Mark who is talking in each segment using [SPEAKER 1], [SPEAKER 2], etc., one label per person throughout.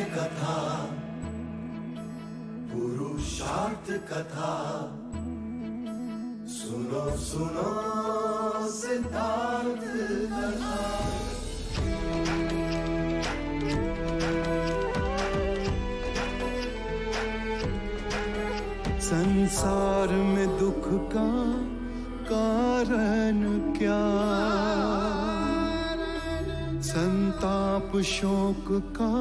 [SPEAKER 1] कथा, पुरुषार्थ कथा, सुनो सुनो सिद्धार्थ कथा। संसार में दुख का कारण क्या, संताप शोक का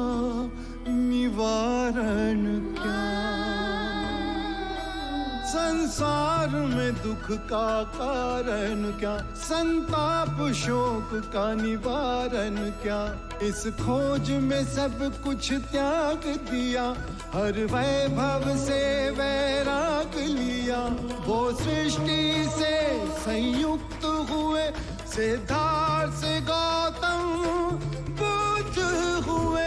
[SPEAKER 1] निवारण क्या। संसार में दुख का कारण क्या, संताप शोक का निवारण क्या। इस खोज में सब कुछ त्याग दिया, हर वैभव से वैराग लिया। वो सृष्टि से संयुक्त हुए, सिद्धार्थ से गौतम बुद्ध हुए।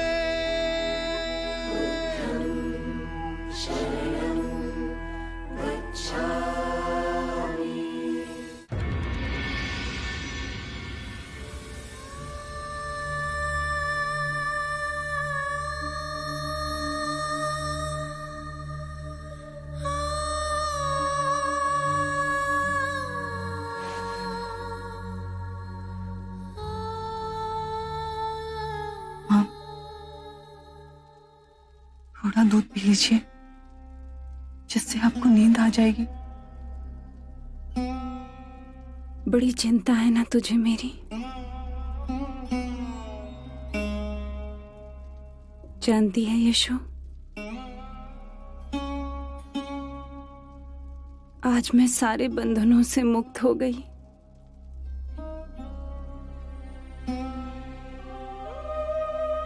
[SPEAKER 2] थोड़ा दूध पी लीजिए, जिससे आपको नींद आ जाएगी।
[SPEAKER 3] बड़ी चिंता है ना तुझे मेरी? जानती है यशो, आज मैं सारे बंधनों से मुक्त हो गई।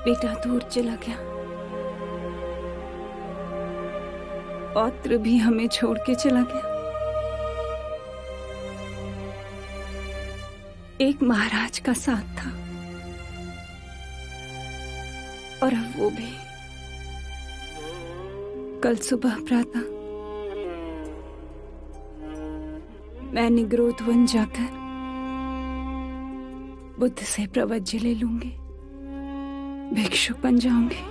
[SPEAKER 3] बेटा दूर चला गया, पौत्र भी हमें छोड़ के चला गया। एक महाराज का साथ था, और अब वो भी। कल सुबह प्रातः मैं निग्रोध वन जाकर बुद्ध से प्रवज्य ले लूंगी, भिक्षुक बन जाऊंगी।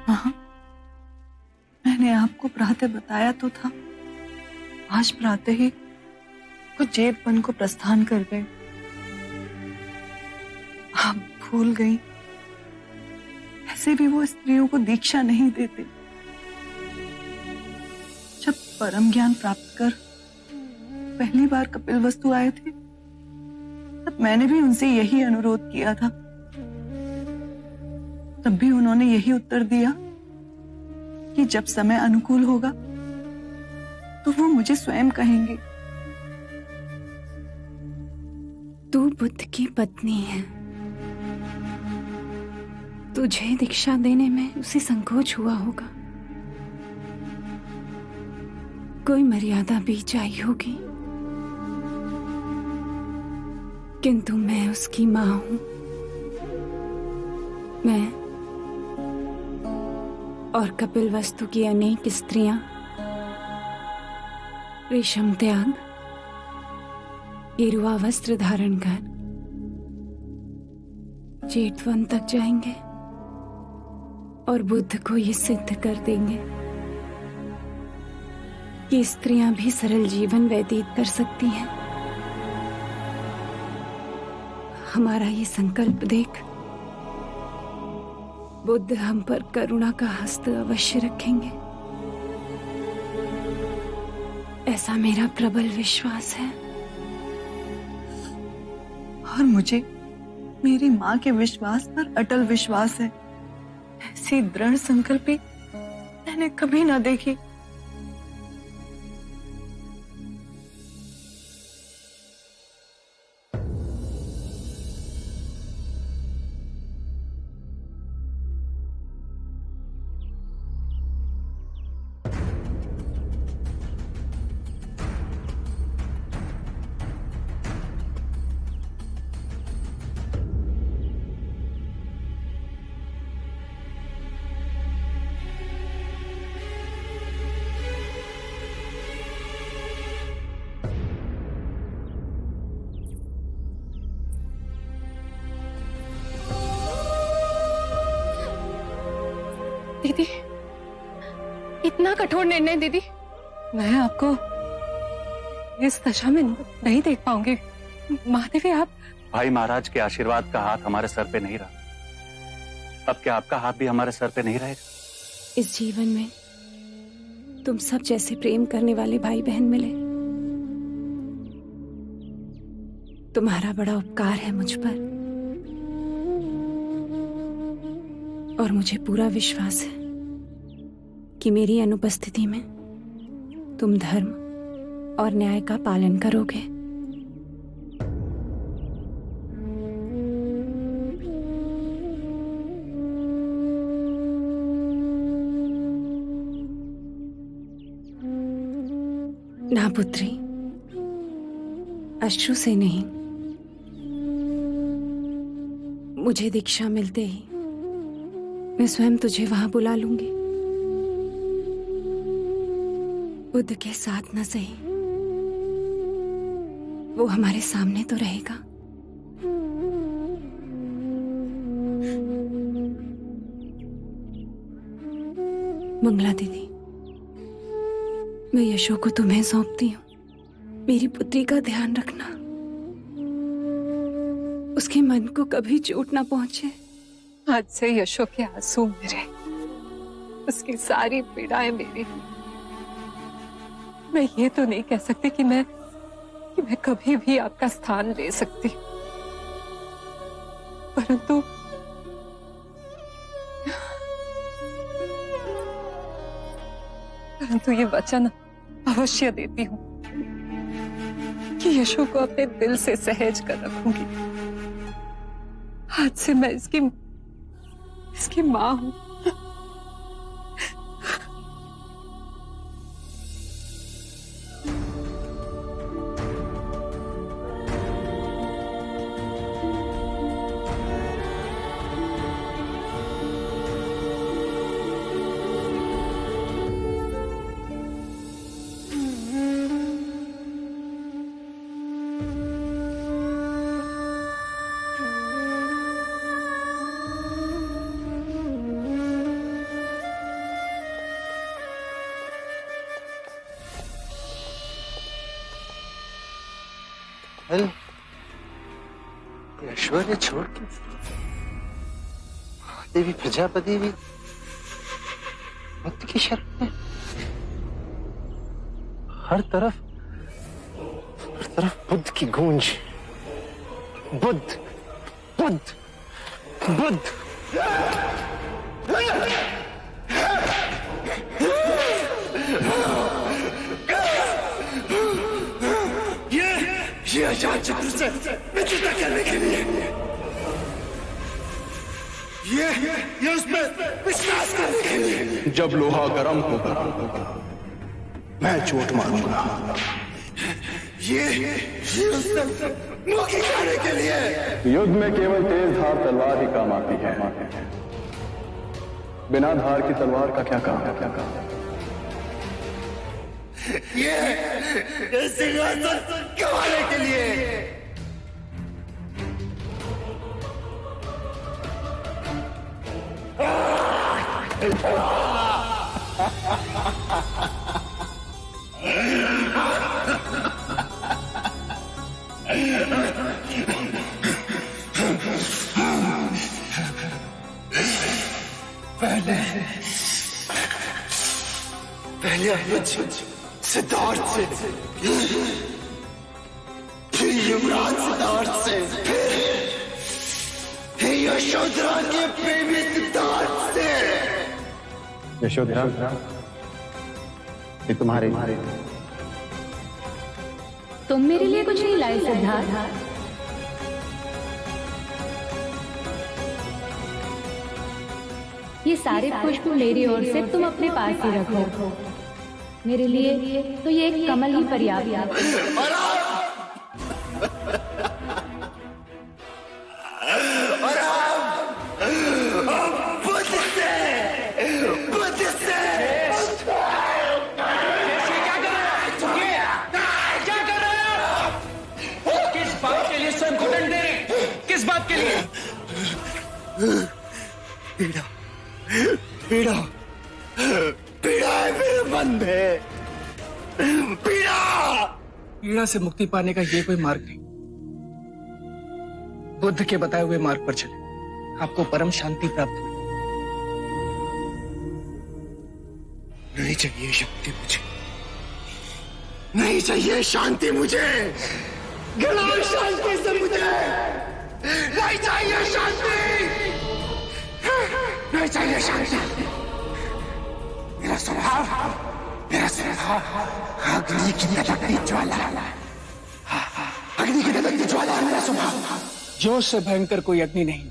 [SPEAKER 2] हाँ, मैंने आपको प्रातः बताया तो था। आज प्रातः ही वो जेठ वन को प्रस्थान कर गए। आप भूल गई, ऐसे भी वो स्त्रियों को दीक्षा नहीं देते। जब परम ज्ञान प्राप्त कर पहली बार कपिलवस्तु आए थे, तब मैंने भी उनसे यही अनुरोध किया था। तब भी उन्होंने यही उत्तर दिया कि जब समय अनुकूल होगा तो वो मुझे स्वयं कहेंगे।
[SPEAKER 3] तू बुद्ध की पत्नी है, तुझे दीक्षा देने में उसे संकोच हुआ होगा। कोई मर्यादा बीच आई होगी, किंतु मैं उसकी मां हूं। मैं और कपिलवस्तु की अनेक स्त्रियां रेशम त्याग, गेरुआ वस्त्र धारण कर जेठवन तक जाएंगे और बुद्ध को ये सिद्ध कर देंगे कि स्त्रियां भी सरल जीवन व्यतीत कर सकती हैं। हमारा ये संकल्प देख बुद्ध हम पर करुणा का हस्त अवश्य रखेंगे, ऐसा मेरा प्रबल विश्वास है।
[SPEAKER 2] और मुझे मेरी मां के विश्वास पर अटल विश्वास है। ऐसी दृढ़ संकल्पी मैंने कभी ना देखी। दीदी, इतना कठोर निर्णय दीदी, मैं आपको इस दशा में नहीं देख पाऊंगी। महादेवी, आप
[SPEAKER 4] भाई महाराज के आशीर्वाद का हाथ हमारे सर पे नहीं रहा, अब क्या आपका हाथ भी हमारे सर पे नहीं रहेगा?
[SPEAKER 3] इस जीवन में तुम सब जैसे प्रेम करने वाले भाई बहन मिले, तुम्हारा बड़ा उपकार है मुझ पर। और मुझे पूरा विश्वास है कि मेरी अनुपस्थिति में तुम धर्म और न्याय का पालन करोगे। ना पुत्री, अश्रु से नहीं, मुझे दीक्षा मिलते ही मैं स्वयं तुझे वहां बुला लूंगी। बुद्ध के साथ न सही, वो हमारे सामने तो रहेगा। मंगला दीदी, मैं यशो को तुम्हें सौंपती हूँ। मेरी पुत्री का ध्यान रखना, उसके मन को कभी चोट ना पहुंचे।
[SPEAKER 2] आज से यशो के आंसू मेरे, उसकी सारी पीड़ाएं मेरी। मैं ये तो नहीं कह सकती कि मैं कभी भी आपका स्थान ले सकती, परंतु ये वचन अवश्य देती हूँ कि यशो को अपने दिल से सहेज कर रखूंगी। आज से मैं इसकी माँ हूँ।
[SPEAKER 5] ऐश्वर्य छोड़ के देवी प्रजापति भी भक्त की शरण में। हर तरफ बुद्ध की गूंज। बुद्ध बुद्ध बुद्ध। ये अजातशत्रु से मित्रता करने के लिए, ये उसमें विश्वास करने के लिए।
[SPEAKER 6] जब लोहा गर्म होगा मैं चोट मारूंगा।
[SPEAKER 5] ये उससे मुक्ति करने के लिए।
[SPEAKER 6] युद्ध में केवल तेज धार तलवार ही काम आती है, बिना धार की तलवार का क्या काम है?
[SPEAKER 5] ये सिंहासन गंवाने के लिए। पहले सिद्धार्थ से, फिर युवराज सिद्धार्थ से, फिर यशोधरा के प्रेमी सिद्धार्थ से।
[SPEAKER 6] यशोधरा, ये तुम्हारे।
[SPEAKER 7] तुम मेरे लिए कुछ नहीं लाए सिद्धार्थ? ये सारे पुष्प मेरी ओर से तुम अपने पास ही रखो। मेरे लिए तो ये एक कमल ही पर्याप्त है।
[SPEAKER 8] किस बात के लिए स्वयं को दंड दे रहे? किस बात के लिए?
[SPEAKER 6] पीड़ा पीड़ा है मेरे मन में, पीड़ा।
[SPEAKER 9] पीड़ा से मुक्ति पाने का ये कोई मार्ग नहीं। बुद्ध के बताए हुए मार्ग पर चले, आपको परम शांति प्राप्त होगी।
[SPEAKER 6] नहीं चाहिए शक्ति मुझे, नहीं चाहिए शांति मुझे, गिलाओ शांति से मुझे, नहीं चाहिए शांति, नहीं चाहिए शांति। मेरा स्वभाव अग्नि की धधकती ज्वाला, अग्नि की धधकती ज्वाला है मेरा स्वभाव।
[SPEAKER 9] जोश से भयंकर कोई अग्नि नहीं,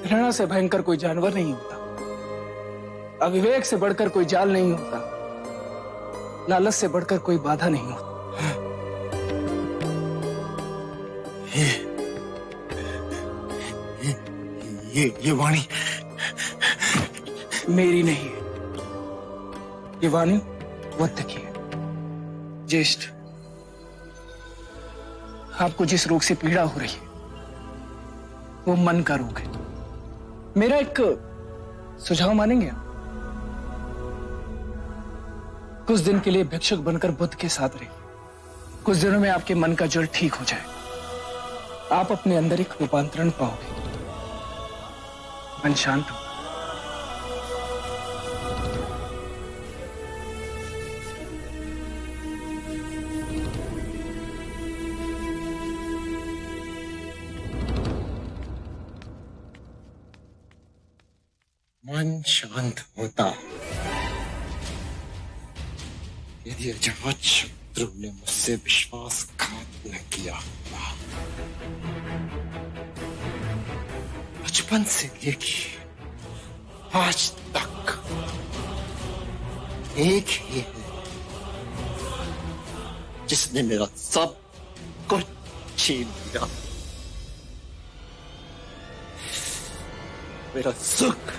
[SPEAKER 9] घृणा से भयंकर कोई जानवर नहीं होता, अविवेक से बढ़कर कोई जाल नहीं होता, लालच से बढ़कर कोई बाधा नहीं होता।
[SPEAKER 6] ये वाणी
[SPEAKER 9] मेरी नहीं है, ये वाणी बुद्ध की है। ज्येष्ठ, आपको जिस रोग से पीड़ा हो रही है वो मन का रोग है। मेरा एक सुझाव मानेंगे आप? कुछ दिन के लिए भिक्षुक बनकर बुद्ध के साथ रहिए। कुछ दिनों में आपके मन का जड़ ठीक हो जाए, आप अपने अंदर एक रूपांतरण पाओगे, मन शांत हो।
[SPEAKER 6] मन शांत होता यदि अजात शत्रु ने मुझसे विश्वासघात न किया होता। बचपन से लेके आज तक एक ही है जिसने मेरा सब कुछ छीन लिया, मेरा सुख,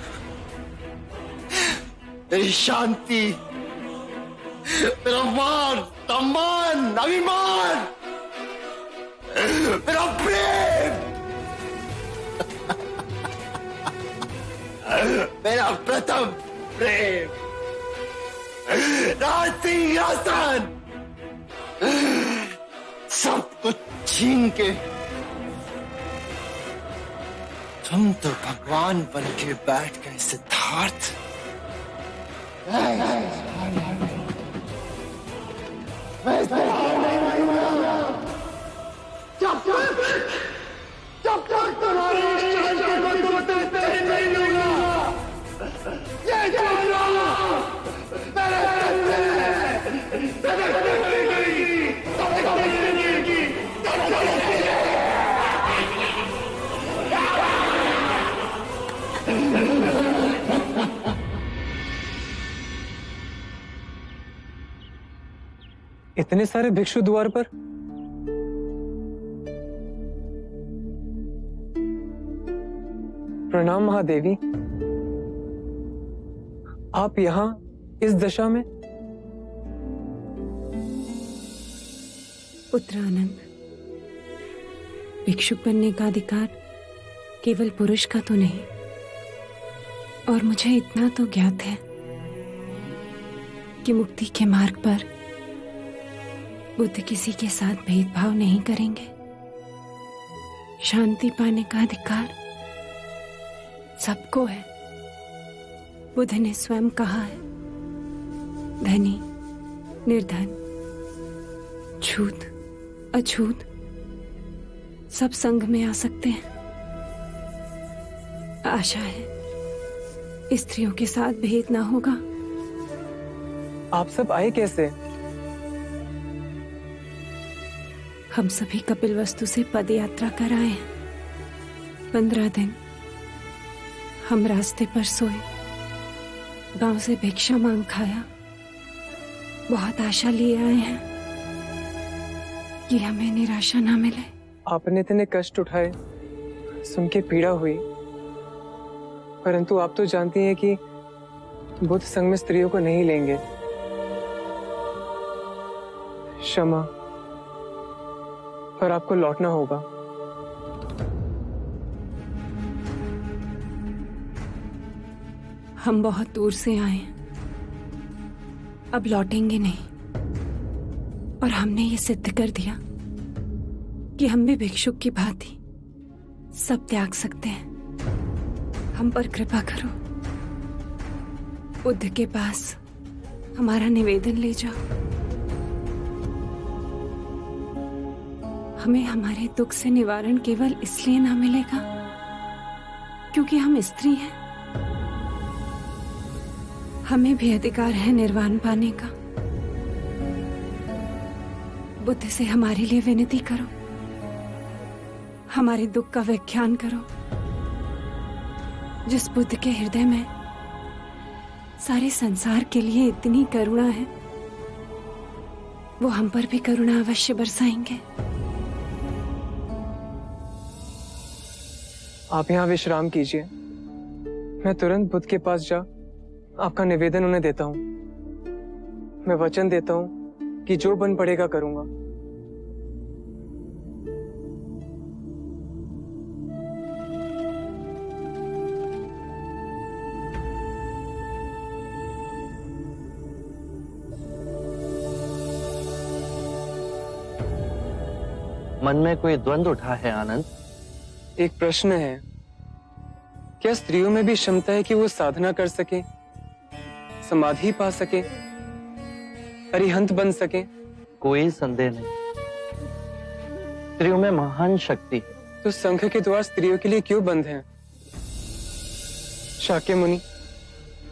[SPEAKER 6] मेरी शांति, मेरा मान, सम्मान, अभिमान, मेरा प्रेम, मेरा प्रथम प्रेम, राजसिंहासन, सब कुछ छीन के तुम तो भगवान बन के बैठ गए सिद्धार्थ। जब तक तुम्हारे शांति को तुम नहीं लूंगा, ये जाना मेरे
[SPEAKER 10] इतने सारे भिक्षु द्वार पर? प्रणाम महादेवी, आप यहाँ इस दशा में?
[SPEAKER 3] पुत्र आनंद, भिक्षुक बनने का अधिकार केवल पुरुष का तो नहीं, और मुझे इतना तो ज्ञात है कि मुक्ति के मार्ग पर बुद्ध किसी के साथ भेदभाव नहीं करेंगे। शांति पाने का अधिकार सबको है। बुद्ध ने स्वयं कहा है, धनी, निर्धन, छूत, अछूत सब संग में आ सकते हैं। आशा है स्त्रियों के साथ भेद ना होगा।
[SPEAKER 10] आप सब आए कैसे?
[SPEAKER 3] हम सभी कपिलवस्तु से पद यात्रा कर आए हैं। 15 दिन हम रास्ते पर सोए, गांव से भिक्षा मांग खाया, बहुत आशा लिए आए हैं कि हमें निराशा ना मिले।
[SPEAKER 10] आपने इतने कष्ट उठाए, सुन के पीड़ा हुई, परंतु आप तो जानती हैं कि बुद्ध संग में स्त्रियों को नहीं लेंगे। क्षमा, पर आपको लौटना होगा।
[SPEAKER 3] हम बहुत दूर से आए हैं, अब लौटेंगे नहीं। और हमने ये सिद्ध कर दिया कि हम भी भिक्षुक की भांति सब त्याग सकते हैं। हम पर कृपा करो, बुद्ध के पास हमारा निवेदन ले जाओ। हमें हमारे दुख से निवारण केवल इसलिए ना मिलेगा क्योंकि हम स्त्री हैं। हमें भी अधिकार है निर्वाण पाने का। बुद्ध से हमारे लिए विनती करो, हमारे दुख का व्याख्यान करो। जिस बुद्ध के हृदय में सारे संसार के लिए इतनी करुणा है, वो हम पर भी करुणा अवश्य बरसाएंगे।
[SPEAKER 10] आप यहाँ विश्राम कीजिए, मैं तुरंत बुद्ध के पास जा आपका निवेदन उन्हें देता हूँ। मैं वचन देता हूँ कि जो बन पड़ेगा करूंगा।
[SPEAKER 11] मन में कोई द्वंद्व उठा है आनंद?
[SPEAKER 10] एक प्रश्न है, क्या स्त्रियों में भी क्षमता है कि वो साधना कर सके, समाधि पा सके, अरिहंत बन सके?
[SPEAKER 11] कोई संदेह नहीं, स्त्रियों में महान शक्ति।
[SPEAKER 10] तो संघ के द्वार स्त्रियों के लिए क्यों बंद हैं? शाक्य मुनि,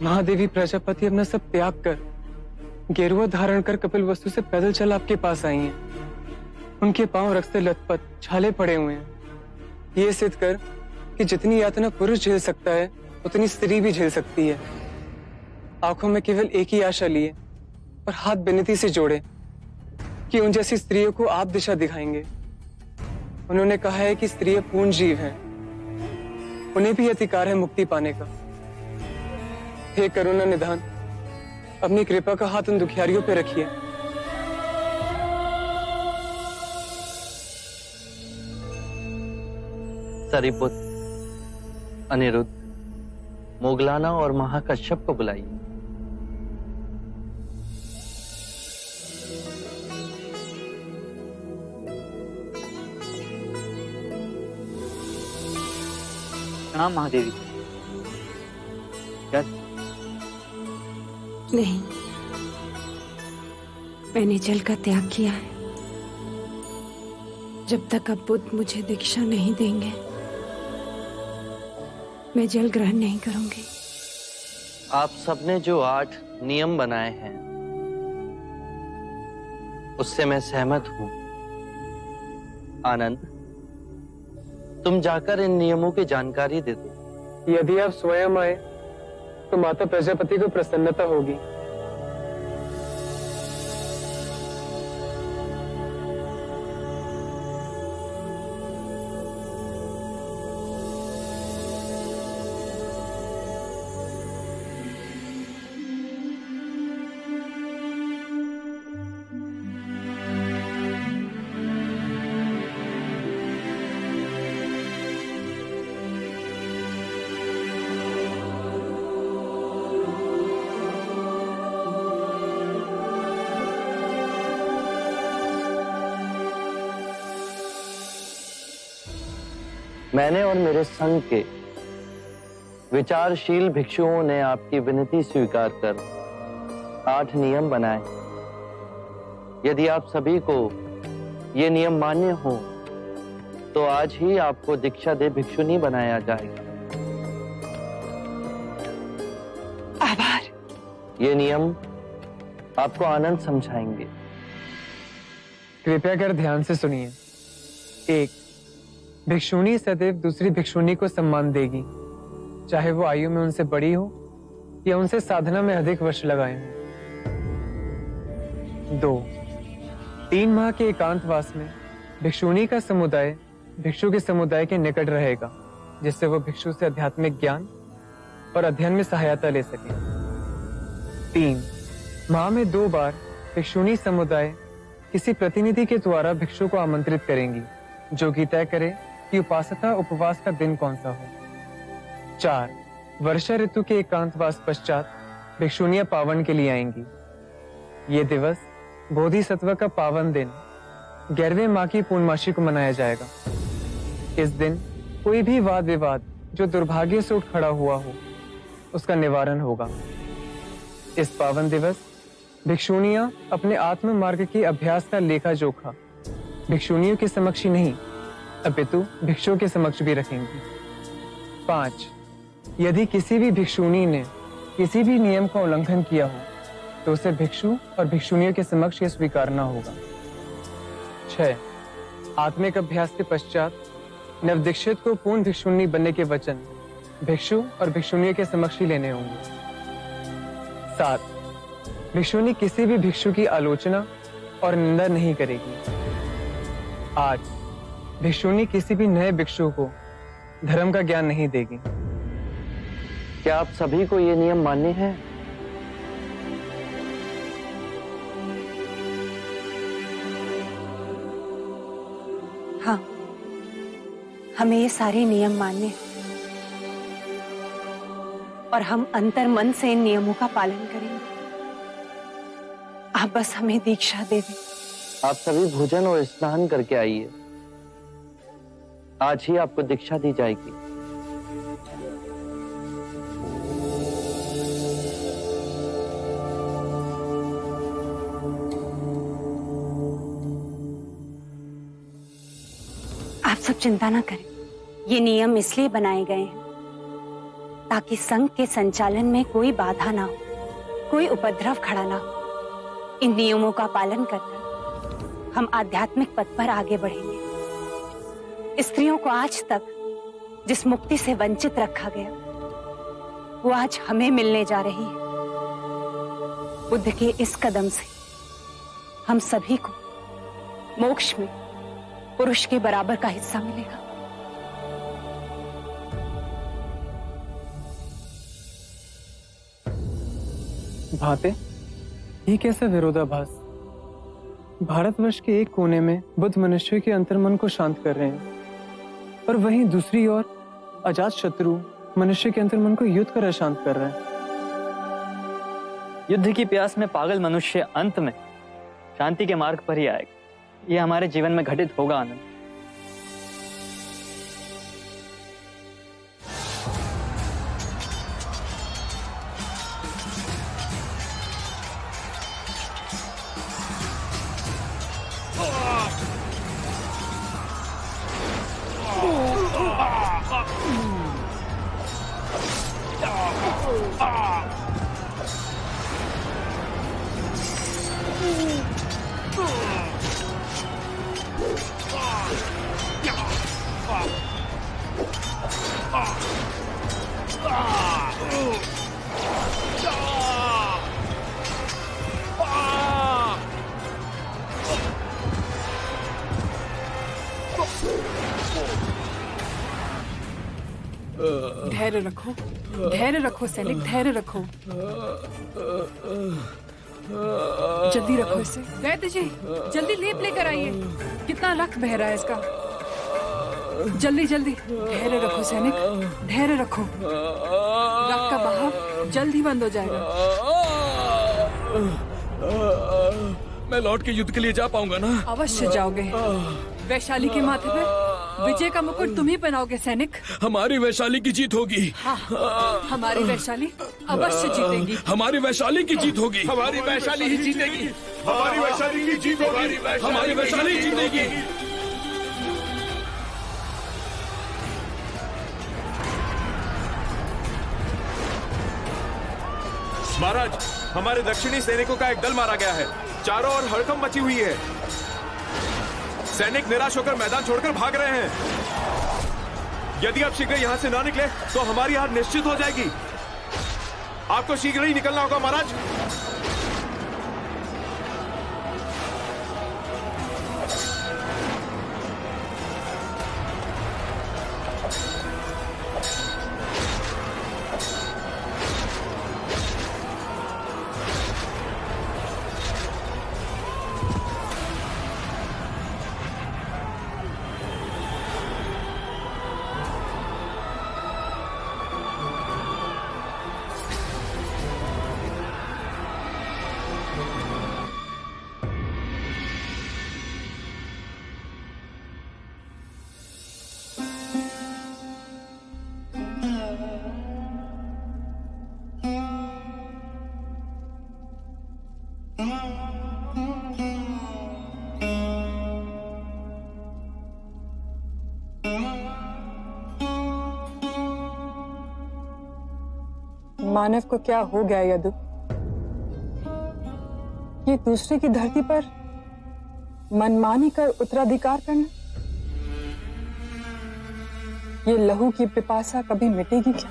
[SPEAKER 10] महादेवी प्रजापति अपना सब त्याग कर गेरुआ धारण कर कपिलवस्तु से पैदल चल आपके पास आई हैं। उनके पांव रक्त से लथपथ छाले पड़े हुए हैं, ये सिद्ध कर कि जितनी यातना पुरुष झेल सकता है उतनी स्त्री भी झेल सकती है। आंखों में केवल एक ही आशा लिए और हाथ विनती से जोड़े कि उन जैसी स्त्रियों को आप दिशा दिखाएंगे। उन्होंने कहा है कि स्त्रियां पूर्ण जीव हैं, उन्हें भी अधिकार है मुक्ति पाने का। हे करुणा निधान, अपनी कृपा का हाथ उन दुखियारियों पे रखिए।
[SPEAKER 11] सरिपुत्र, अनिरुद्ध, मोगलाना और महाकश्यप को बुलाइए।
[SPEAKER 12] प्रणाम महादेवी। क्या?
[SPEAKER 3] नहीं, मैंने जल का त्याग किया है। जब तक अब बुद्ध मुझे दीक्षा नहीं देंगे, मैं जल ग्रहण नहीं करूंगी।
[SPEAKER 11] आप सबने जो 8 नियम बनाए हैं उससे मैं सहमत हूं। आनंद, तुम जाकर इन नियमों की जानकारी दे दो।
[SPEAKER 10] यदि आप स्वयं आए तो माता प्रजापति को प्रसन्नता होगी।
[SPEAKER 11] मैंने और मेरे संघ के विचारशील भिक्षुओं ने आपकी विनती स्वीकार कर 8 नियम बनाए। यदि आप सभी को ये नियम मान्य हो तो आज ही आपको दीक्षा दे भिक्षुनी बनाया जाएगा।
[SPEAKER 3] आभार।
[SPEAKER 11] ये नियम आपको आनंद समझाएंगे।
[SPEAKER 10] कृपया कर ध्यान से सुनिए। 1, भिक्षुणी सदैव दूसरी भिक्षुणी को सम्मान देगी, चाहे वो आयु में उनसे बड़ी हो या उनसे साधना में अधिक वर्ष लगाए हों। 2, 3 माह के एकांतवास में भिक्षुणी का समुदाय भिक्षु के समुदाय के निकट रहेगा, जिससे वो भिक्षु से आध्यात्मिक ज्ञान और अध्ययन में सहायता ले सके। 3, माह में 2 बार भिक्षुणी समुदाय किसी प्रतिनिधि के द्वारा भिक्षु को आमंत्रित करेंगी, जो कि तय करे कि उपासना उपवास का दिन कौन सा हो। 4, वर्षा ऋतु के एकांतवास पश्चात भिक्षुनियां पावन के लिए आएंगी। ये दिवस बोधिसत्व का पावन दिन 11वें माह की पूर्णमासी को मनाया जाएगा। इस दिन कोई भी वाद विवाद जो दुर्भाग्य से उठ खड़ा हुआ हो उसका निवारण होगा। इस पावन दिवस भिक्षुनियां अपने आत्म मार्ग के अभ्यास का लेखा जोखा भिक्षुनियों के समक्ष ही नहीं अपितु भिक्षुओं के समक्ष भी रखेंगी। 5. यदि किसी भी भिक्षुनी ने किसी भी नियम का उल्लंघन किया हो तो उसे भिक्षु और भिक्षुनियों के समक्ष यह स्वीकारना होगा। 6. आत्मिक अभ्यास के पश्चात नवदीक्षित को पूर्ण भिक्षुनी बनने के वचन भिक्षु और भिक्षुनियों के समक्ष ही लेने होंगे। 7. भिक्षुनी किसी भी भिक्षु की आलोचना और निंदा नहीं करेगी। 8. भिक्षुनी किसी भी नए भिक्षु को धर्म का ज्ञान नहीं देगी।
[SPEAKER 11] क्या आप सभी को ये नियम मान्य है?
[SPEAKER 3] हाँ, हमें ये सारे नियम मान्य हैं और हम अंतर मन से इन नियमों का पालन करेंगे। आप बस हमें दीक्षा दे दें।
[SPEAKER 11] आप सभी भोजन और स्नान करके आइए। आज ही आपको दीक्षा दी जाएगी।
[SPEAKER 3] आप सब चिंता ना करें। ये नियम इसलिए बनाए गए हैं ताकि संघ के संचालन में कोई बाधा ना हो, कोई उपद्रव खड़ा ना हो। इन नियमों का पालन करकर हम आध्यात्मिक पथ पर आगे बढ़ेंगे। स्त्रियों को आज तक जिस मुक्ति से वंचित रखा गया वो आज हमें मिलने जा रही है। बुद्ध के इस कदम से हम सभी को मोक्ष में पुरुष के बराबर का हिस्सा मिलेगा।
[SPEAKER 10] भाते, ये कैसा विरोधाभास? भारतवर्ष के एक कोने में बुद्ध मनुष्य के अंतर्मन को शांत कर रहे हैं और वहीं दूसरी ओर अजात शत्रु मनुष्य के अंतर्मन को युद्ध कर अशांत कर रहे हैं।
[SPEAKER 12] युद्ध की प्यास में पागल मनुष्य अंत में शांति के मार्ग पर ही आएगा। यह हमारे जीवन में घटित होगा आनंद।
[SPEAKER 2] धैर्य रखो, धैर्य रखो सैनिक, धैर्य रखो। जल्दी रखो इसे। वैद्य जी, जल्दी लेप लेकर आइए। कितना रक्त बह रहा है इसका। जल्दी जल्दी। धैर्य रखो सैनिक, धैर्य रखो। रक्त का बहाव जल्द ही बंद हो जाएगा।
[SPEAKER 5] मैं लौट के युद्ध के लिए जा पाऊंगा ना?
[SPEAKER 2] अवश्य जाओगे। वैशाली के माथे पे विजय का मुकुट तुम ही पहनाओगे सैनिक।
[SPEAKER 5] हमारी वैशाली की जीत होगी।
[SPEAKER 2] हाँ, हमारी वैशाली अवश्य जीतेगी।
[SPEAKER 5] हमारी वैशाली की जीत होगी। हमारी वैशाली ही जीतेगी। हमारी वैशाली की जीत होगी। हमारी वैशाली जीतेगी।
[SPEAKER 13] महाराज, हमारे दक्षिणी सैनिकों का एक दल मारा गया है। चारों ओर हड़कंप मची हुई है। सैनिक निराश होकर मैदान छोड़कर भाग रहे हैं। यदि आप शीघ्र यहां से ना निकले तो हमारी हार निश्चित हो जाएगी। आपको शीघ्र ही निकलना होगा महाराज।
[SPEAKER 2] मानव को क्या हो गया यदु? ये दूसरे की धरती पर मनमानी कर उत्तराधिकार करना? ये लहू की पिपासा कभी मिटेगी क्या?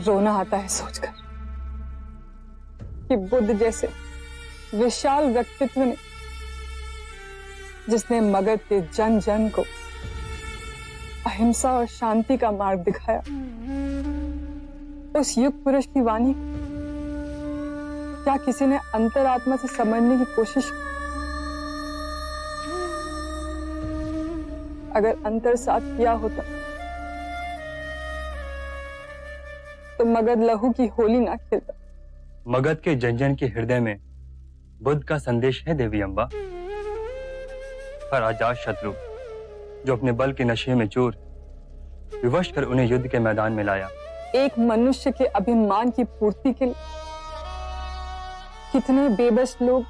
[SPEAKER 2] रोना आता है सोचकर कि बुद्ध जैसे विशाल व्यक्तित्व ने, जिसने मगध के जन जन को अहिंसा और शांति का मार्ग दिखाया, उस युग पुरुष की वाणी क्या किसी ने अंतरात्मा से समझने की कोशिश की? अगर अंतर साथ किया होता तो मगध लहू की होली ना खेलता।
[SPEAKER 12] मगध के जन जन के हृदय में बुद्ध का संदेश है देवी अम्बा। पर अजात शत्रु जो अपने बल के नशे में चूर विवश कर उन्हें युद्ध के मैदान में लाया।
[SPEAKER 2] एक मनुष्य के अभिमान की पूर्ति के लिए कितने बेबस लोग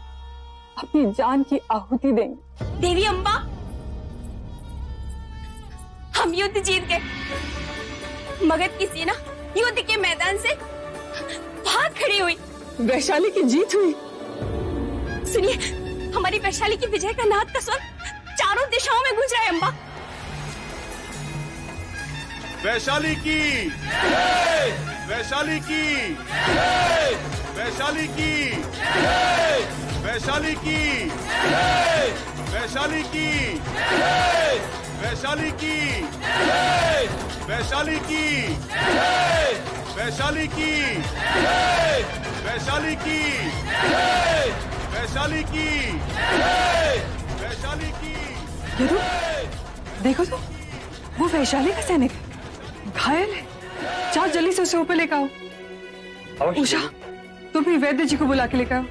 [SPEAKER 2] अपनी जान की आहुति देंगे।
[SPEAKER 14] देवी अम्बा, हम युद्ध जीत गए। मगध की सेना युद्ध के मैदान से भाग खड़ी हुई।
[SPEAKER 2] वैशाली की जीत हुई।
[SPEAKER 14] सुनिए, हमारी वैशाली की विजय का नाद का स्वर चारों दिशाओं में गूंज रहा है अम्बा।
[SPEAKER 13] वैशाली की, वैशाली की, वैशाली की, वैशाली की, वैशाली की, वैशाली की, वैशाली की, वैशाली की, वैशाली की, वैशाली की, वैशाली की।
[SPEAKER 2] यदु, देखो तो, वो वैशाली का सैनिक घायल है। जाओ जल्दी से उसे ऊपर लेकर आओ। उषा, तुम भी वैद्य जी को बुला के लेकर आओ।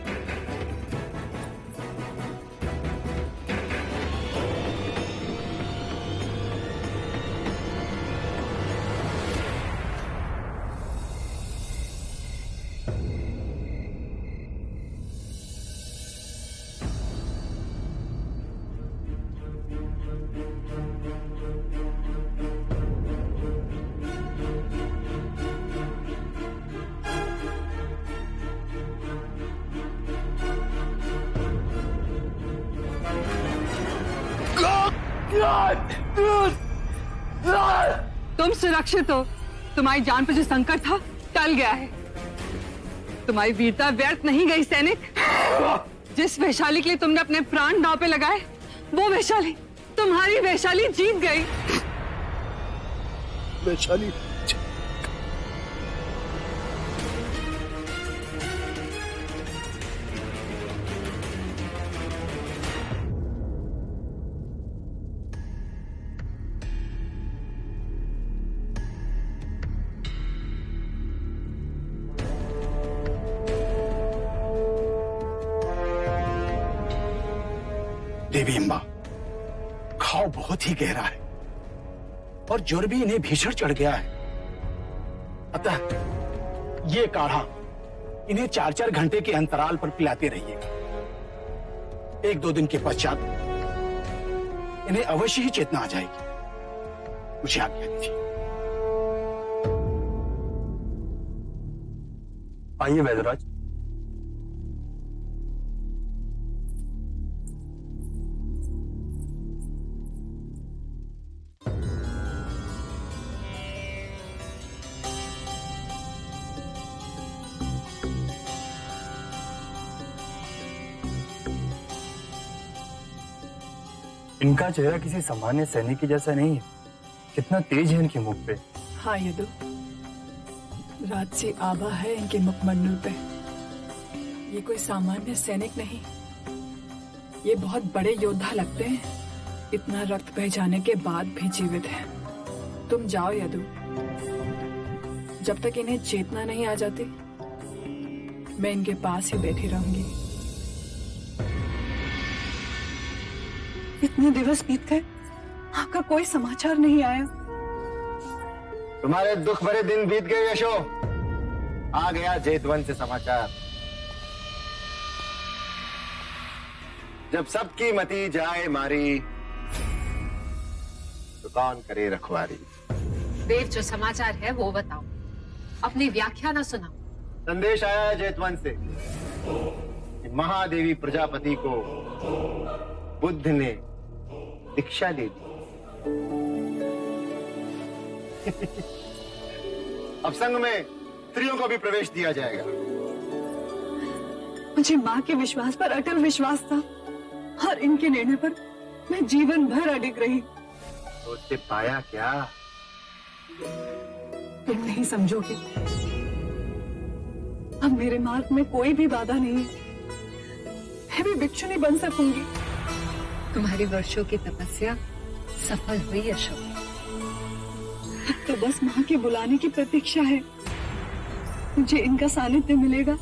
[SPEAKER 2] तुम सुरक्षित हो। तुम्हारी जान पर जो संकट था टल गया है। तुम्हारी वीरता व्यर्थ नहीं गई सैनिक। जिस वैशाली के लिए तुमने अपने प्राण दांव पे लगाए, वो वैशाली, तुम्हारी वैशाली जीत गई।
[SPEAKER 5] वैशाली
[SPEAKER 9] देवी अम्बा, घाव बहुत ही गहरा है और ज्वर भी इन्हें भीषण चढ़ गया है। अतः ये काढ़ा इन्हें 4-4 घंटे के अंतराल पर पिलाते रहिएगा। 1-2 दिन के पश्चात इन्हें अवश्य ही चेतना आ जाएगी। मुझे आज्ञा दीजिए।
[SPEAKER 12] आइए वैद्यराज। इनका चेहरा किसी सामान्य सैनिक की जैसा नहीं है। कितना तेज है इनके मुख पे।
[SPEAKER 15] हाँ यदु, राजसी आभा है इनके मुखमंडल पे। ये कोई सामान्य सैनिक नहीं, ये बहुत बड़े योद्धा लगते हैं। इतना रक्त बह जाने के बाद भी जीवित हैं। तुम जाओ यदु, जब तक इन्हें चेतना नहीं आ जाती मैं इनके पास ही बैठी रहूंगी।
[SPEAKER 2] इतने दिवस बीत गए, आपका कोई समाचार नहीं आया।
[SPEAKER 6] तुम्हारे दुख भरे दिन बीत गए यशो। आ गया जेतवन से समाचार। जब सबकी मती जाए मारी तो कौन करे रखवारी।
[SPEAKER 16] देव, जो समाचार है वो बताओ, अपनी व्याख्या ना सुनाओ।
[SPEAKER 17] संदेश आया है जेतवन से कि महादेवी प्रजापति को बुद्ध ने दीक्षा दे दी। अब संघ में स्त्रियों को भी प्रवेश दिया जाएगा।
[SPEAKER 15] मुझे माँ के विश्वास पर अटल विश्वास था और इनके निर्णय पर मैं जीवन भर अडिग रही।
[SPEAKER 17] तो उससे पाया क्या?
[SPEAKER 15] तुम नहीं समझोगे। अब मेरे मार्ग में कोई भी बाधा नहीं है। मैं भी भिक्षु नहीं बन सकूंगी।
[SPEAKER 16] तुम्हारी वर्षों की तपस्या सफल हुई अशोक।
[SPEAKER 15] तो बस माँ के बुलाने की प्रतीक्षा है। मुझे इनका सानिध्य मिलेगा,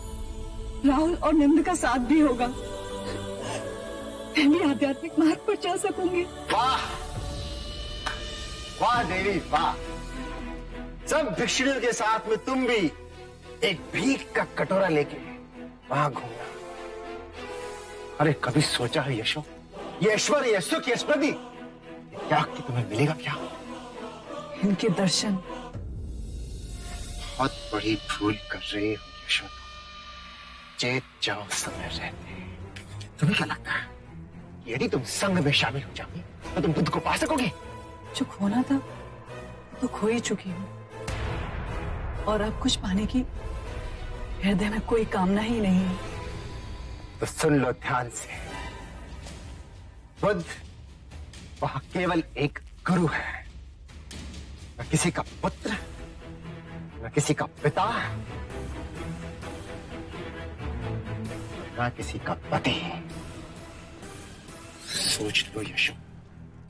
[SPEAKER 15] राहुल और नंद का साथ भी होगा। मैं भी आध्यात्मिक मार्ग पर चल सकूंगी।
[SPEAKER 17] वाह वाह देवी वाह। सब भिक्षुणियों के साथ में तुम भी एक भीख का कटोरा लेके वहां घूमना। अरे कभी सोचा है यशो, ये ऐश्वर्य, ये सुख, ये स्मृति क्या कि तुम्हें मिलेगा क्या?
[SPEAKER 15] इनके दर्शन।
[SPEAKER 17] बहुत बड़ी भूल कर रहे हो यशो। चेत जाओ समय रहते। तुम्हें क्या लगता है यदि तुम संघ में शामिल हो जाओगी तो तुम बुद्ध को पा सकोगे?
[SPEAKER 15] जो खोना था तो खो ही चुकी हूँ, और अब कुछ पाने की हृदय में कोई कामना ही नहीं है।
[SPEAKER 17] तो सुन लो ध्यान से, बुद्ध वह केवल एक गुरु है, न किसी का पुत्र, न किसी का पिता, न किसी का पति। सोच लो यशो,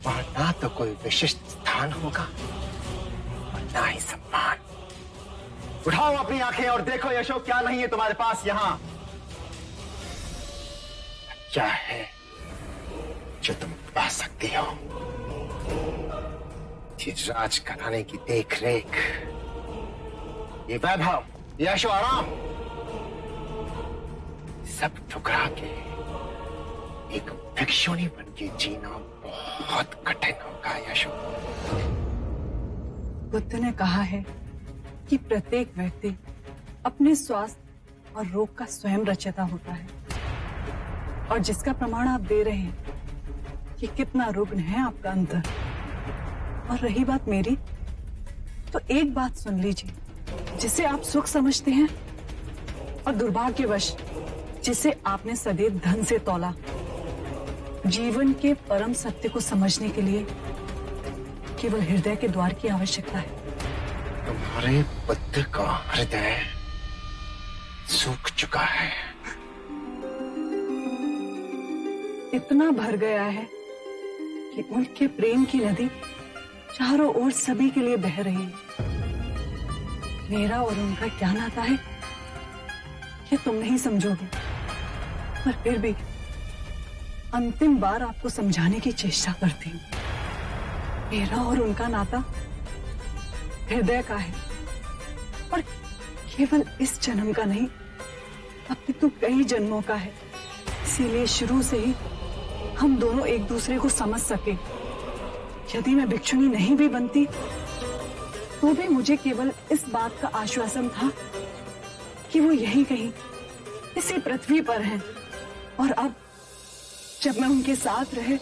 [SPEAKER 17] वहां ना तो कोई विशिष्ट स्थान होगा और ना ही सम्मान। उठाओ अपनी आंखें और देखो यशो, क्या नहीं है तुम्हारे पास यहाँ? क्या है जो तुम पा सकती हो? ये राज कराने की देख रेख, ये वैभव, ये ऐशो आराम, सब ठुकरा के एक भिक्षुणी बन के जीना बहुत कठिन होगा यशो।
[SPEAKER 15] बुद्ध ने कहा है कि प्रत्येक व्यक्ति अपने स्वास्थ्य और रोग का स्वयं रचयिता होता है, और जिसका प्रमाण आप दे रहे हैं कि कितना रुग्ण है आपका अंतर। और रही बात मेरी, तो एक बात सुन लीजिए, जिसे आप सुख समझते हैं और दुर्भाग्यवश जिसे आपने सदैव धन से तौला, जीवन के परम सत्य को समझने के लिए केवल हृदय के द्वार की आवश्यकता है।
[SPEAKER 17] तुम्हारे बुद्ध का हृदय सूख चुका है,
[SPEAKER 15] इतना भर गया है कि उनके प्रेम की नदी चारों ओर सभी के लिए बह रही है। मेरा और उनका क्या नाता है ये तुम नहीं समझोगे, पर फिर भी अंतिम बार आपको समझाने की चेष्टा करती हूँ। मेरा और उनका नाता हृदय का है, और केवल इस जन्म का नहीं, अपितु कई जन्मों का है। इसीलिए शुरू से ही हम दोनों एक दूसरे को समझ सके। यदि मैं भिक्षुणी नहीं भी बनती तो भी मुझे केवल इस बात का आश्वासन था कि वो यही कहीं इसी पृथ्वी पर हैं, और अब जब मैं उनके साथ रहे,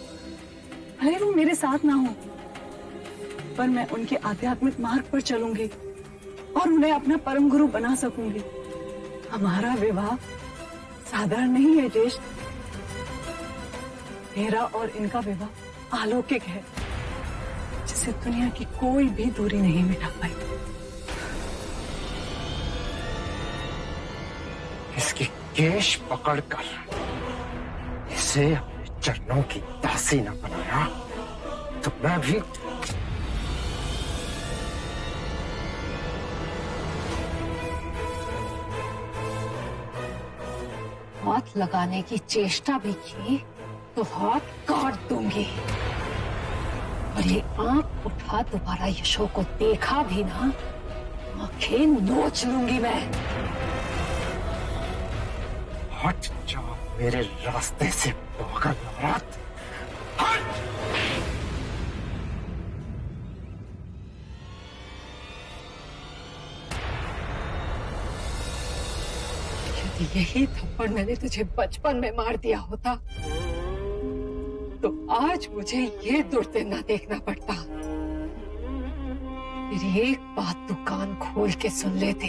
[SPEAKER 15] भले वो मेरे साथ ना हो, पर मैं उनके आध्यात्मिक मार्ग पर चलूंगी और उन्हें अपना परम गुरु बना सकूंगी। हमारा विवाह साधारण नहीं है ज्येष्ठ, मेरा और इनका विवाह अलौकिक है, जिसे दुनिया की कोई भी दूरी नहीं मिटा पाई।
[SPEAKER 17] इसकी केश पकड़कर इसे अपने चरणों की दासी न बनाया तो मैं भी
[SPEAKER 16] हाथ लगाने की चेष्टा भी की तो हाथ काट दूंगी, और ये आंख उठा दोबारा यशो को देखा भी ना, आंखें नोच लूंगी मैं।
[SPEAKER 17] हट जाओ मेरे रास्ते से पागल औरत, हट!
[SPEAKER 16] यही थप्पड़ मैंने तुझे बचपन में मार दिया होता तो आज मुझे ये दुर्दिन ना देखना पड़ता। मेरी एक बात तू कान खोल के सुन लेते,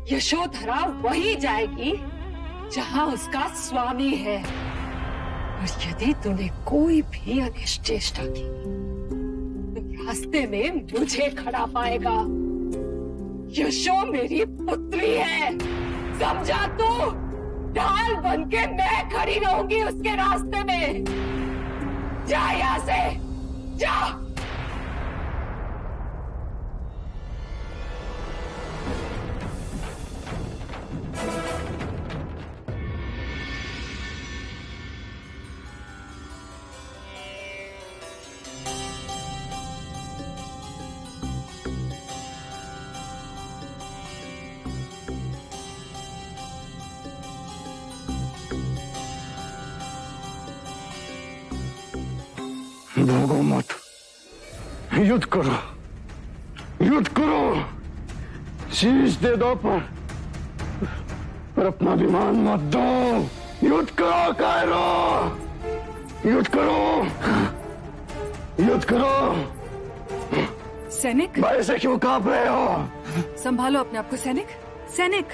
[SPEAKER 16] यशोधरा वही जाएगी जहां उसका स्वामी है, और यदि तूने कोई भी अनिष्ट चेष्टा की तो रास्ते में मुझे खड़ा पाएगा। यशो मेरी पुत्री है, समझा तू? ढाल बन के मैं खड़ी रहूंगी उसके रास्ते में। जा यहां से, जा।
[SPEAKER 17] भागो मत, युद्ध करो, युद्ध करो, शीश दे दो पर अपना अभिमान मत दो। युद्ध करो कायरो, युद्ध करो, युद्ध करो।
[SPEAKER 15] सैनिक,
[SPEAKER 17] भाई से क्यों कांप रहे हो?
[SPEAKER 15] संभालो अपने आप को सैनिक, सैनिक।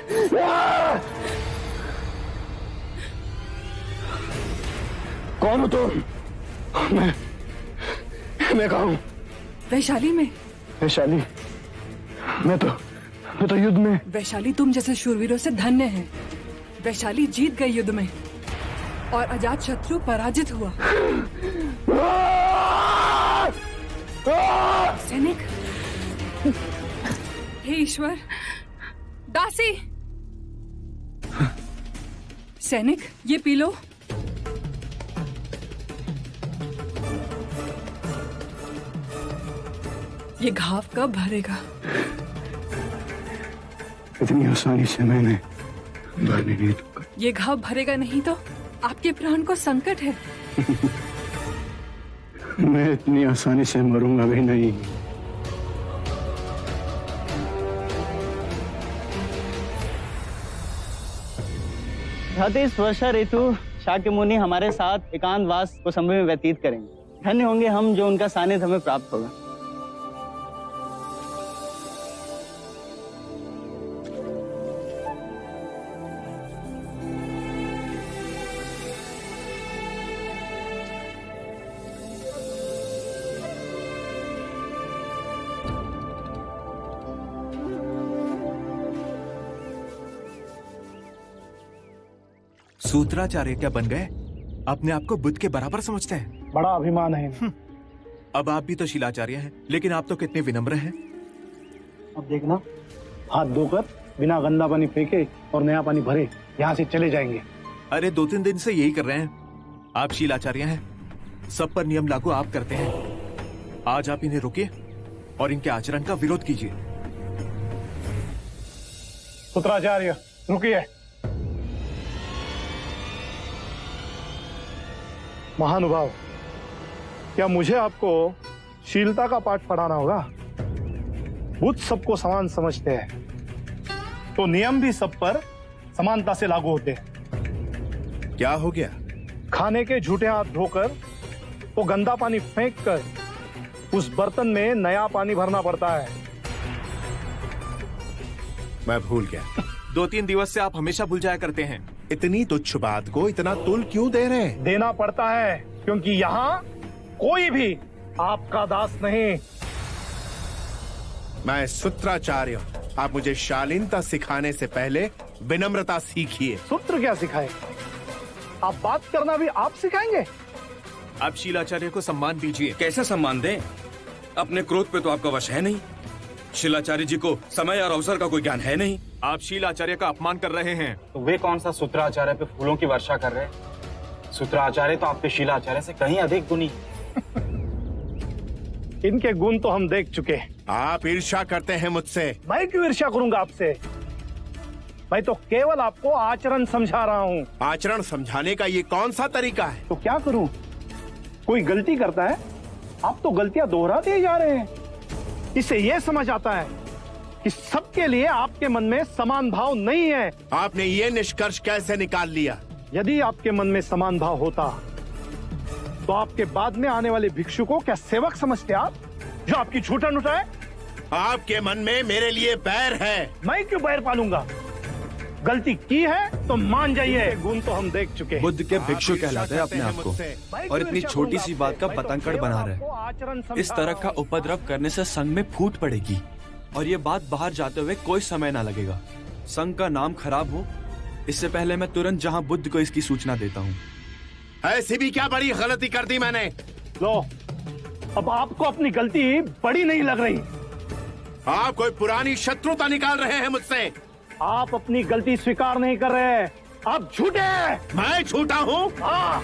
[SPEAKER 17] कौन हो तुम? मैं कहा हूँ?
[SPEAKER 15] वैशाली में।
[SPEAKER 17] वैशाली? मैं तो युद्ध में।
[SPEAKER 15] वैशाली तुम जैसे शूरवीरों से धन्य है। वैशाली जीत गई युद्ध में और अजात शत्रु पराजित हुआ। सैनिक, हे ईश्वर, दासी। सैनिक, ये पी लो। ये घाव कब भरेगा?
[SPEAKER 17] इतनी आसानी से मैंने भरने नहीं दूंगा।
[SPEAKER 15] ये घाव भरेगा नहीं तो आपके प्राण को संकट है।
[SPEAKER 17] मैं इतनी आसानी से मरूंगा भी नहीं।
[SPEAKER 18] इस वर्षा ऋतु शाक्य मुनि हमारे साथ एकांतवास को समय में व्यतीत करेंगे। धन्य होंगे हम जो उनका सानिध्य हमें प्राप्त होगा।
[SPEAKER 13] सूत्राचार्य क्या बन गए? अपने आप को बुद्ध के बराबर समझते हैं।
[SPEAKER 17] बड़ा अभिमान है।
[SPEAKER 13] अब आप भी तो शिलाचार्य हैं, लेकिन आप तो कितने विनम्र हैं।
[SPEAKER 17] अब देखना, हाथ धोकर बिना गंदा पानी फेंके और नया पानी भरे यहाँ से चले जाएंगे।
[SPEAKER 13] अरे 2-3 दिन से यही कर रहे हैं। आप शिलाचार्य हैं, सब पर नियम लागू आप करते हैं। आज आप इन्हें रोकिए और इनके आचरण का विरोध कीजिए।
[SPEAKER 17] सूत्राचार्य रुकिए। महानुभाव, क्या मुझे आपको शीलता का पाठ पढ़ाना होगा? बुद्ध सबको समान समझते हैं, तो नियम भी सब पर समानता से लागू होते हैं।
[SPEAKER 13] क्या हो गया?
[SPEAKER 17] खाने के झूठे हाथ धोकर वो गंदा पानी फेंक कर उस बर्तन में नया पानी भरना पड़ता है।
[SPEAKER 13] मैं भूल गया। 2-3 दिवस से आप हमेशा भूल जाया करते हैं। इतनी तुच्छ बात को इतना तुल क्यों दे रहे हैं?
[SPEAKER 17] देना पड़ता है क्योंकि यहाँ कोई भी आपका दास नहीं।
[SPEAKER 13] मैं सूत्राचार्य हूँ। आप मुझे शालीनता सिखाने से पहले विनम्रता सीखिए।
[SPEAKER 17] सूत्र क्या सिखाए? आप बात करना भी आप सिखाएंगे?
[SPEAKER 13] आप शिलाचार्य को सम्मान दीजिए।
[SPEAKER 5] कैसे सम्मान दें? अपने क्रोध पे तो आपका वश है नहीं। शिलाचार्य जी को समय और अवसर का कोई ज्ञान है नहीं।
[SPEAKER 13] आप शिलाचार्य का अपमान कर रहे हैं।
[SPEAKER 19] तो वे कौन सा सूत्राचार्य पे फूलों की वर्षा कर रहे हैं? सूत्राचार्य तो आपके शिलाचार्य से कहीं अधिक गुणी।
[SPEAKER 17] इनके गुण तो हम देख चुके।
[SPEAKER 13] आप ईर्ष्या करते हैं मुझसे।
[SPEAKER 17] मैं क्यों ईर्ष्या करूंगा आपसे? मैं तो केवल आपको आचरण समझा रहा हूँ।
[SPEAKER 13] आचरण समझाने का ये कौन सा तरीका है?
[SPEAKER 17] तो क्या करूं? कोई गलती करता है, आप तो गलतियां दोहराते ही जा रहे हैं। इससे यह समझ आता है कि सबके लिए आपके मन में समान भाव नहीं है।
[SPEAKER 20] आपने ये निष्कर्ष कैसे निकाल लिया?
[SPEAKER 17] यदि आपके मन में समान भाव होता तो आपके बाद में आने वाले भिक्षु को क्या सेवक समझते आप, जो आपकी छूटन उठाए?
[SPEAKER 20] आपके मन में मेरे लिए बैर है।
[SPEAKER 17] मैं क्यों बैर पालूंगा? गलती की है तो मान जाइए, गुण तो हम देख चुके हैं।
[SPEAKER 13] बुद्ध के भिक्षु कहलाते हैं अपने आप को, और इतनी छोटी सी बात का पतंगड़ बना रहे। इस तरह का उपद्रव करने से संघ में फूट पड़ेगी, और ये बात बाहर जाते हुए कोई समय ना लगेगा। संघ का नाम खराब हो, इससे पहले मैं तुरंत जहां बुद्ध को इसकी सूचना देता हूँ।
[SPEAKER 20] ऐसी भी क्या बड़ी गलती कर दी मैंने?
[SPEAKER 17] लो, अब आपको अपनी गलती बड़ी नहीं लग रही।
[SPEAKER 20] आप कोई पुरानी शत्रुता निकाल रहे हैं मुझसे।
[SPEAKER 17] आप अपनी गलती स्वीकार नहीं कर रहे हैं, आप झूठे हैं।
[SPEAKER 20] मैं झूठा हूँ?
[SPEAKER 17] हाँ।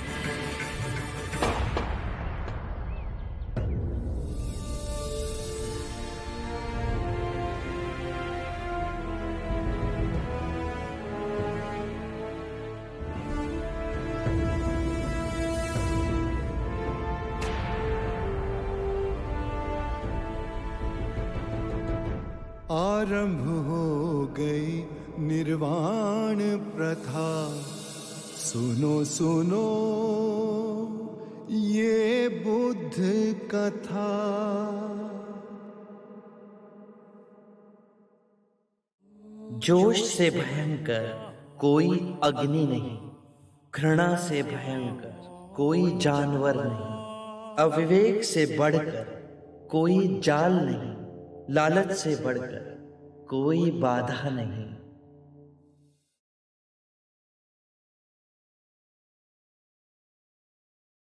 [SPEAKER 1] आरंभ हो गई निर्वाण प्रथा, सुनो सुनो ये बुद्ध कथा।
[SPEAKER 11] जोश से भयंकर कोई अग्नि नहीं, घृणा से भयंकर कोई जानवर नहीं, अविवेक से बढ़कर कोई जाल नहीं, लालच से बढ़कर कोई बाधा नहीं।